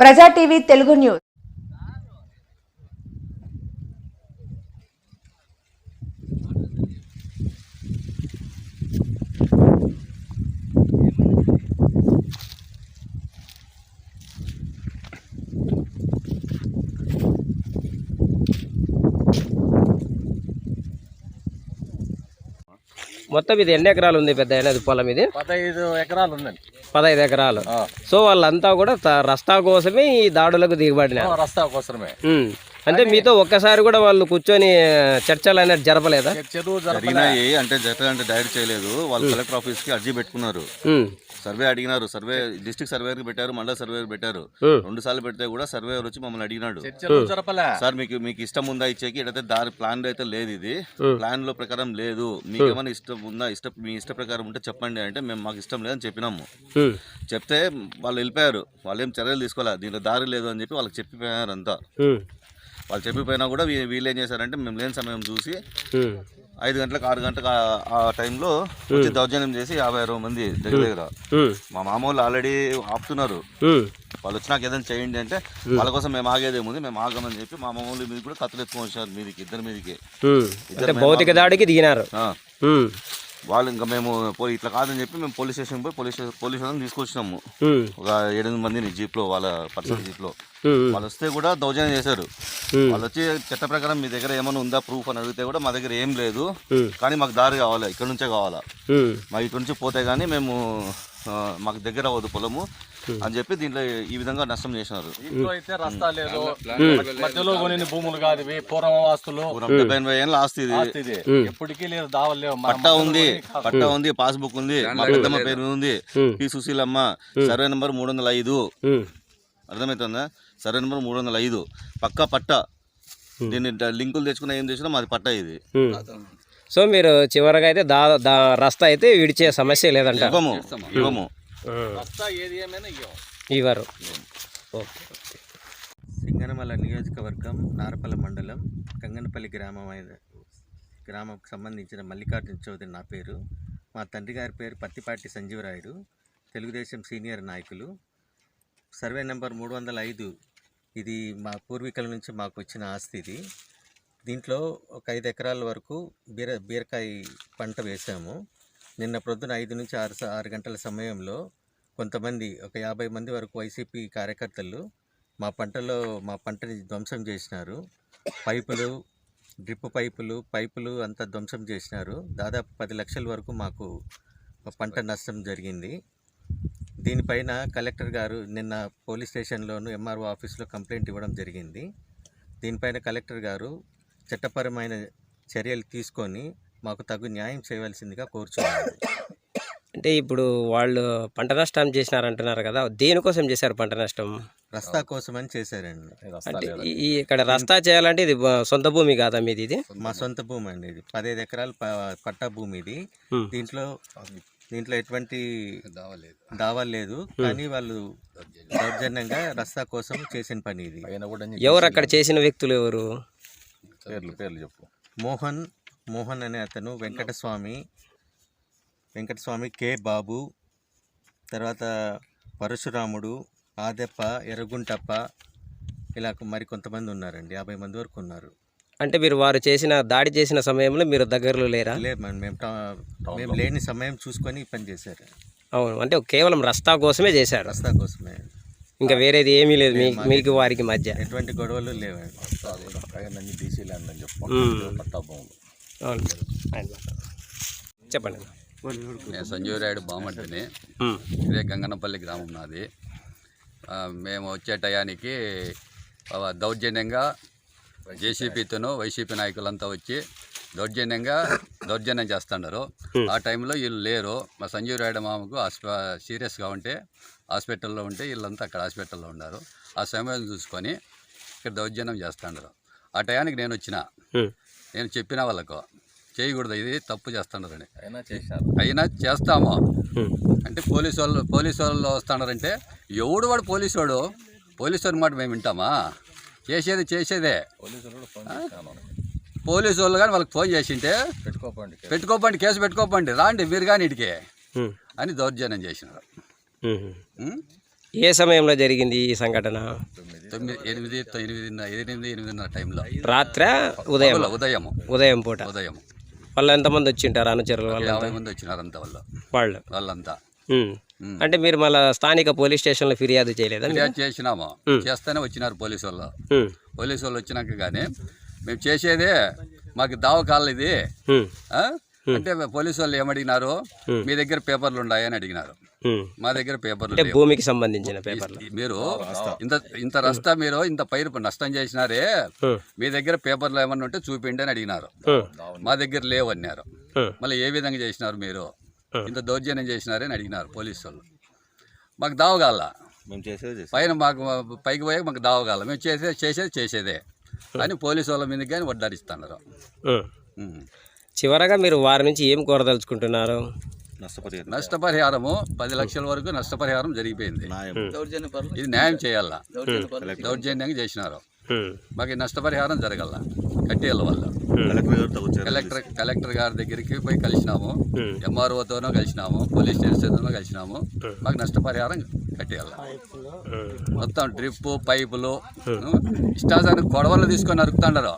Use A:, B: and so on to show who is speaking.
A: ప్రజా TV Telugu news.
B: మొత్తం ఇది ఎన్ని ఎకరాలు ఉంది పెద్ద అనేది పొలం? ఇది
C: 15 ఎకరాలు ఉందండి.
B: 15 ఎకరాలు. సో వాళ్ళంతా కూడా రస్తా కోసమే ఈ దాడులకు దిగబడిన
C: రస్తా కోసమే.
B: అంటే మీతో ఒక్కసారి కూడా వాళ్ళు కూర్చొని చర్చలు అనేది జరపలేదా?
D: జరిగినాయి అంటే డైరెక్ట్ చేయలేదు. వాళ్ళు కలెక్టర్ ఆఫీస్ కి అర్జీ పెట్టుకున్నారు, సర్వే అడిగినారు, సర్వే డిస్ట్రిక్ట్ సర్వేర్ కి పెట్టారు, మండల సర్వేర్ పెట్టారు. 2 సార్లు పెడితే కూడా సర్వేయర్ వచ్చి మమ్మల్ని అడిగినాడు, సార్ మీకు ఇష్టం ఉందా ఇచ్చేకి? ఇటైతే దారి ప్లాన్ అయితే లేదు, ఇది ప్లాన్ లో ప్రకారం లేదు, మీకు ఏమైనా ఇష్టం ఉందా, మీ ఇష్ట ప్రకారం ఉంటే చెప్పండి అంటే మేము మాకు ఇష్టం లేదని చెప్పినాము. చెప్తే వాళ్ళు వెళ్ళిపోయారు, వాళ్ళు ఏం చర్యలు తీసుకోవాలి, దీంట్లో దారి లేదు అని చెప్పి వాళ్ళకి చెప్పిపోయారు అంతా. వాళ్ళు చెప్పిపోయినా కూడా వీళ్ళు ఏం చేశారంటే మేము లేని సమయం చూసి 5 గంటలకు 6 గంటలకు ఆ టైంలో వచ్చి దౌర్జన్యం చేసి 50-60 మంది దగ్గర మా మామూలు ఆల్రెడీ ఆపుతున్నారు. వాళ్ళు వచ్చినాక ఏదైనా చేయండి అంటే వాళ్ళ కోసం మేము ఆగేదేముంది, మేము ఆగమని చెప్పి మా మామూలు మీద కూడా కత్తులు ఎత్తుకొని వచ్చారు మీదికి, ఇద్దరి మీదకి
B: భౌతిక దాడికి దిగినారు.
D: వాళ్ళు ఇంకా మేము ఇట్లా కాదని చెప్పి మేము పోలీస్ స్టేషన్ పోయి పోలీస్ తీసుకొచ్చినాము. ఒక 7-8 మందిని జీప్లో, వాళ్ళ పర్సనల్ జీప్లో. వాళ్ళు వస్తే కూడా దౌర్జన్యం చేశారు. వాళ్ళు వచ్చి చట్ట ప్రకారం మీ దగ్గర ఏమైనా ఉందా ప్రూఫ్ అని అడిగితే కూడా మా దగ్గర ఏం లేదు, కానీ మాకు దారి కావాలి, ఇక్కడ నుంచే కావాలా, మాకు ఇక్కడ నుంచి పోతే కానీ మేము మాకు దగ్గర అవ్వదు పొలము అని చెప్పి దీంట్లో ఈ విధంగా నష్టం చేసినారు.
C: అయితే రస్తా లేదు, మధ్యలో కొన్ని భూములు కాదు, పూర్వం ఆస్తులు,
D: 70-80 ఏళ్ళ ఆస్తి ఇది,
C: ఎప్పటికీ లేదు, దావలేవు.
D: పట్టా ఉంది, పాస్బుక్ ఉంది, మా పెద్దమ్మ పేరు ఉంది, పి సుశీలమ్మ, సర్వే నెంబర్ 305. అర్థమవుతుందా? సర్వే నెంబర్ 305 పక్కా పట్టా. దీన్ని లింకులు తెచ్చుకున్నా ఏం తెచ్చుకున్నా మాది పట్టా ఇది.
B: సో మీరు చివరిగా అయితే రస్తా అయితే విడిచే సమస్య లేదంట?
D: ఇవ్వము.
B: ఇవ్వరు.
E: సింగనమల నియోజకవర్గం, నారపల్లి మండలం, కంగనపల్లి గ్రామంకు సంబంధించిన మల్లికార్జున చౌదరి నా పేరు. మా తండ్రి గారి పేరు పత్తిపాటి సంజీవరాయుడు, తెలుగుదేశం సీనియర్ నాయకులు. సర్వే నెంబర్ 305 ఇది మా పూర్వీకుల నుంచి మాకు వచ్చిన ఆస్తి. ఇది దీంట్లో ఒక 5 ఎకరాల వరకు బీరకాయ పంట వేసాము. నిన్న ప్రొద్దున 5 నుంచి 6 గంటల సమయంలో కొంతమంది, ఒక 50 మంది వరకు వైసీపీ కార్యకర్తలు మా పంటని ధ్వంసం చేసినారు. డ్రిప్ పైపులు అంతా ధ్వంసం చేసినారు. దాదాపు 10 లక్షల వరకు మాకు పంట నష్టం జరిగింది. దీనిపైన కలెక్టర్ గారు నిన్న పోలీస్ స్టేషన్లోను ఎంఆర్ఓ ఆఫీస్లో కంప్లైంట్ ఇవ్వడం జరిగింది. దీనిపైన కలెక్టర్ గారు చట్టపరమైన చర్యలు తీసుకొని మాకు తగు న్యాయం చేయవలసిందిగా కోరుచున్నారు.
B: అంటే ఇప్పుడు వాళ్ళు పంట నష్టం చేసినారంటున్నారు కదా, దేనికోసం చేశారు పంట నష్టం?
E: రస్తా కోసం అని చేశారండి.
B: అంటే ఇక్కడ రస్తా చేయాలంటే ఇది సొంత భూమి కాదా మీది? ఇది
E: మా సొంత భూమి అండి. ఇది 15 ఎకరాల పట్టా భూమి. ఇది దీంట్లో ఎటువంటి దావా లేదు, కానీ వాళ్ళు దౌర్జన్యంగా రస్తా కోసం చేసిన పని ఇది.
B: ఎవరు అక్కడ చేసిన వ్యక్తులు ఎవరు?
D: పేర్లు చెప్పు.
E: మోహన్ అనే అతను, వెంకటస్వామి, కే బాబు, తర్వాత పరశురాముడు, ఆదెప్ప, ఎర్రగుంటప్ప, ఇలా మరి కొంతమంది ఉన్నారండి. 50 మంది వరకు ఉన్నారు.
B: అంటే మీరు వారు దాడి చేసిన సమయంలో మీరు దగ్గరలో లేరా?
E: లేదు, మేము లేని సమయం చూసుకొని పని చేశారు.
B: అవును, అంటే కేవలం రస్తా కోసమే చేశారు.
E: రస్తా కోసమే,
B: ఇంకా వేరేది ఏమీ లేదు మీకు వారికి మధ్య?
E: ఎటువంటి గొడవలు లేవండి.
B: చెప్పండి.
F: నేను సంజీవరాయుడు బామంటిని. ఇదే గంగనపల్లి గ్రామం నాది. మేము వచ్చే టయానికి దౌర్జన్యంగా జేసీపీతోనూ వైసీపీ నాయకులంతా వచ్చి దౌర్జన్యం చేస్తున్నారు. ఆ టైంలో వీళ్ళు లేరు. మా సంజీవరాయుడు మామకు సీరియస్గా ఉంటే హాస్పిటల్లో ఉంటే వీళ్ళంతా అక్కడ హాస్పిటల్లో ఉన్నారు. ఆ సమయం చూసుకొని ఇక్కడ దౌర్జన్యం చేస్తున్నారు. ఆ టయానికి నేను చెప్పిన వాళ్ళకు చేయకూడదు, ఇది తప్పు చేస్తున్నారని. అయినా చేస్తాము అంటే పోలీసు వాళ్ళు వస్తున్నారంటే ఎవడు వాడు పోలీసు వాడి మాట మేము వింటామా? చేసేదే పోలీసు వాళ్ళు కానీ వాళ్ళకి ఫోన్ చేసింటే పెట్టుకోపండి, కేసు పెట్టుకోపండి, రాండి మీరు కానీ ఇటుకే అని దౌర్జన్యం చేసినారు.
B: ఏ సమయంలో జరిగింది ఈ సంఘటన?
F: 8:30 టైంలో
B: రాత్రా ఉదయం? ఉదయం పూట.
F: ఉదయం
B: వాళ్ళు ఎంతమంది వచ్చింటారు అనుచరులు? వాళ్ళు
F: 50 మంది వచ్చినారంతా వాళ్ళంతా.
B: అంటే మీరు మళ్ళీ స్థానిక పోలీస్ స్టేషన్లో ఫిర్యాదు చేయలేదా?
F: ఫిర్యాదు చేసినాము, చేస్తేనే వచ్చినారు పోలీసు వాళ్ళు. పోలీసు వాళ్ళు వచ్చినాక కానీ మేము చేసేదే మాకు దావకాళ్ళు ఇది అంటే పోలీసు వాళ్ళు ఏమడిగినారు, మీ దగ్గర పేపర్లు ఉన్నాయని అడిగినారు. మా దగ్గర పేపర్లు లేవు.
B: భూమికి సంబంధించిన పేపర్లు.
F: మీరు ఇంత రస్తా మీరు ఇంత పైరు నష్టం చేసినారే, మీ దగ్గర పేపర్లు ఏమన్నా ఉంటే చూపిండి అని అడిగినారు. మా దగ్గర లేవు అన్నారు. మళ్ళీ ఏ విధంగా చేసినారు మీరు, ఇంత దౌర్జన్యం చేసినారే అని అడిగినారు పోలీసు వాళ్ళు. మాకు దావగాల, పైన మాకు పైకి పోయి మాకు దావగాల, మేము చేసేదే అని పోలీసు వాళ్ళ మీద కానీ వడ్డారిస్తున్నారు.
B: చివరగా మీరు వారి నుంచి ఏం కోరదలుచుకుంటున్నారు?
F: నష్టపరిహారము 10 లక్షల వరకు నష్టపరిహారం జరిగిపోయింది. ఇది న్యాయం చేయాలా, దౌర్జన్యంగా చేసినారు. మాకు ఈ నష్టపరిహారం జరగల, కట్టేళ్ళ వల్ల. కలెక్టర్ గారి దగ్గరికి పోయి కలిసినాము, ఎంఆర్ఓతోనో కలిసినాము, పోలీస్ స్టేషన్తోనో కలిసినాము. మాకు నష్టపరిహారం కట్టేయాల. మొత్తం డ్రిప్ పైపులు ఇష్టాసానికి గొడవలు తీసుకొని నరుకుతాండారు.